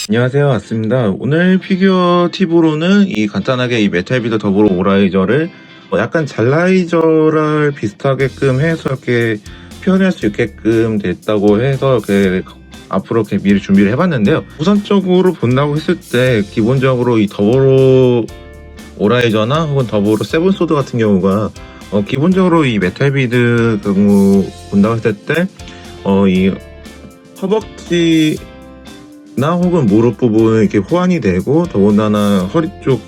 안녕하세요, 아스입니다. 오늘 피규어 팁으로는 간단하게 이 메탈비더 더불어 오라이저를 약간 잘라이저를 비슷하게끔 해서 이렇게 표현할 수 있게끔 됐다고 해서 앞으로 이렇게 미리 준비를 해봤는데요. 우선적으로 본다고 했을 때 기본적으로 이 더불어 오라이저나 혹은 더불어 세븐소드 같은 경우가 기본적으로 이 메탈비드 경우 본다고 했을 때 이 허벅지 나 혹은 무릎 부분에 이렇게 호환이 되고, 더군다나 허리 쪽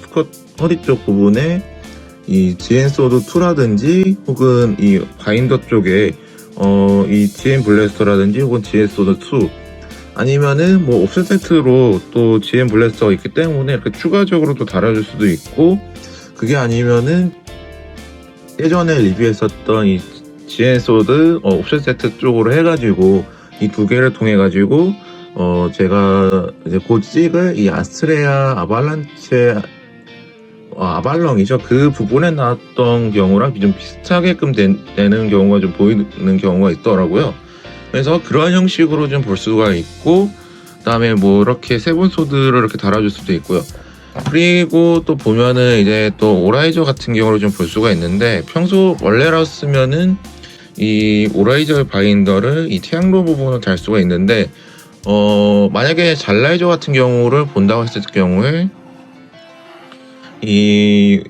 부분에 이 GN 소드 2라든지 혹은 이 바인더 쪽에 이 GN 블래스터라든지 혹은 GN 소드 2 아니면은 뭐 옵션 세트로 또 GN 블래스터가 있기 때문에 이렇게 추가적으로 또 달아줄 수도 있고, 그게 아니면은 예전에 리뷰했었던 이 GN 소드 옵션 세트 쪽으로 해가지고 이 두 개를 통해 가지고 제가 이제 곧 찍을 이 아스트레아 아발렁이죠. 그 부분에 나왔던 경우랑 좀 비슷하게끔 되는 경우가 좀 보이는 경우가 있더라고요. 그래서 그런 형식으로 좀 볼 수가 있고, 그 다음에 뭐 이렇게 세븐소드를 이렇게 달아줄 수도 있고요. 그리고 또 보면은 이제 또 오라이저 같은 경우를 좀 볼 수가 있는데, 평소 원래라으면은 이 오라이저 바인더를 이 태양로 부분을 달 수가 있는데, 만약에 잘라이저 같은 경우를 본다고 했을 경우에 이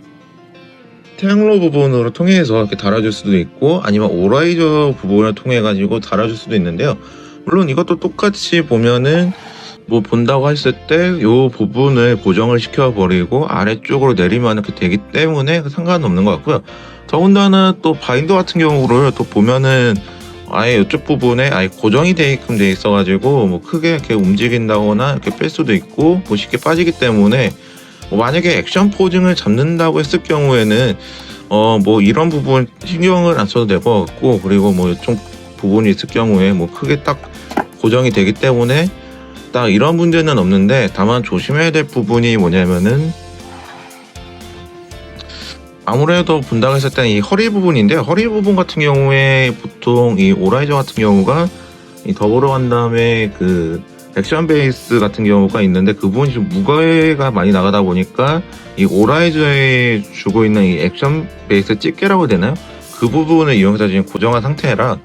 태양로 부분으로 통해서 이렇게 달아줄 수도 있고, 아니면 오라이저 부분을 통해 가지고 달아줄 수도 있는데요. 물론 이것도 똑같이 보면은 뭐 본다고 했을 때 이 부분을 고정을 시켜 버리고 아래쪽으로 내리면 이렇게 되기 때문에 상관은 없는 것 같고요. 더군다나 또 바인더 같은 경우를 또 보면은 아예 이쪽 부분에 아예 고정이 되게끔 돼 있어가지고 뭐 크게 이렇게 움직인다거나 이렇게 뺄 수도 있고 뭐 쉽게 빠지기 때문에, 만약에 액션 포징을 잡는다고 했을 경우에는 뭐 이런 부분 신경을 안 써도 될 것 같고, 그리고 뭐 이쪽 부분이 있을 경우에 뭐 크게 딱 고정이 되기 때문에 딱 이런 문제는 없는데, 다만 조심해야 될 부분이 뭐냐면은 아무래도 본다고 했을 때는 이 허리 부분인데요. 허리 부분 같은 경우에 보통 이 오라이저 같은 경우가 이 더불어 간 다음에 그 액션 베이스 같은 경우가 있는데, 그 부분이 좀 무게가 많이 나가다 보니까 이 오라이저에 주고 있는 이 액션 베이스 집게라고 해야 되나요? 그 부분을 이용해서 지금 고정한 상태라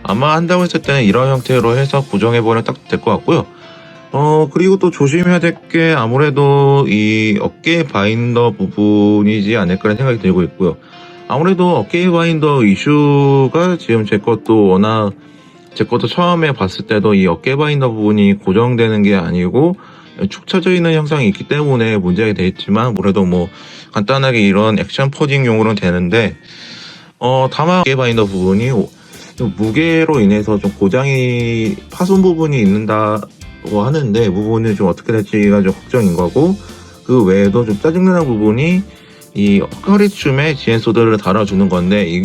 아마 한다고 했을 때는 이런 형태로 해서 고정해버리면 딱 될 것 같고요. 그리고 또 조심해야 될 게 아무래도 이 어깨 바인더 부분이지 않을까라는 생각이 들고 있고요. 아무래도 어깨 바인더 이슈가 지금 제 것도 처음에 봤을 때도 이 어깨 바인더 부분이 고정되는 게 아니고 축 처져 있는 형상이 있기 때문에 문제가 되겠지만, 그래도 뭐 간단하게 이런 액션 포징용으로는 되는데, 다만 어깨 바인더 부분이 좀 무게로 인해서 좀 고장이 파손 부분이 있는다고 하는데, 부분이 좀 어떻게 될지가 좀 걱정인 거고, 그 외에도 좀 짜증나는 부분이 이 허리춤에 GN 소드를 달아주는 건데, 이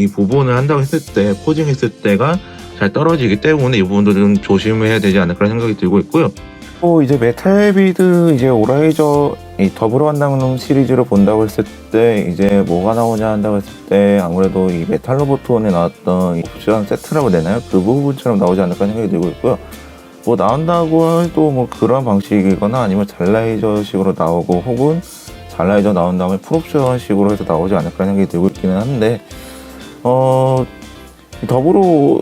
부분을 한다고 했을 때, 포징했을 때가 잘 떨어지기 때문에 이 부분도 좀 조심해야 되지 않을까 생각이 들고 있고요. 이제 메탈비드 이제 오라이저 이 더불어 간다는 시리즈를 본다고 했을 때 이제 뭐가 나오냐 한다고 했을 때 아무래도 이 메탈 로보톤에 나왔던 이 옵션 세트라고 해야 되나요? 그 부분처럼 나오지 않을까 생각이 들고 있고요. 뭐 나온다고 해도 뭐 그런 방식이거나 아니면 잘라이저 식으로 나오고, 혹은 잘라이저 나온 다음에 풀옵션 식으로 해서 나오지 않을까 생각이 들고 있기는 한데, 더불어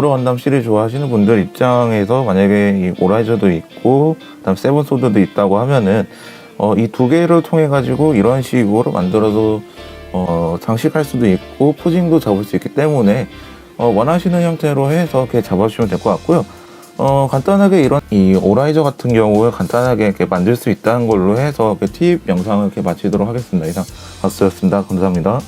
간담 시리즈 좋아하시는 분들 입장에서 만약에 이 오라이저도 있고 그다음 세븐소드도 있다고 하면은 이 두 개를 통해 가지고 이런 식으로 만들어서 장식할 수도 있고 포징도 잡을 수 있기 때문에 원하시는 형태로 해서 이렇게 잡아주시면 될 것 같고요. 간단하게 이런 이 오라이저 같은 경우에 간단하게 이렇게 만들 수 있다는 걸로 해서 팁 영상을 이렇게 마치도록 하겠습니다. 이상 아스였습니다. 감사합니다.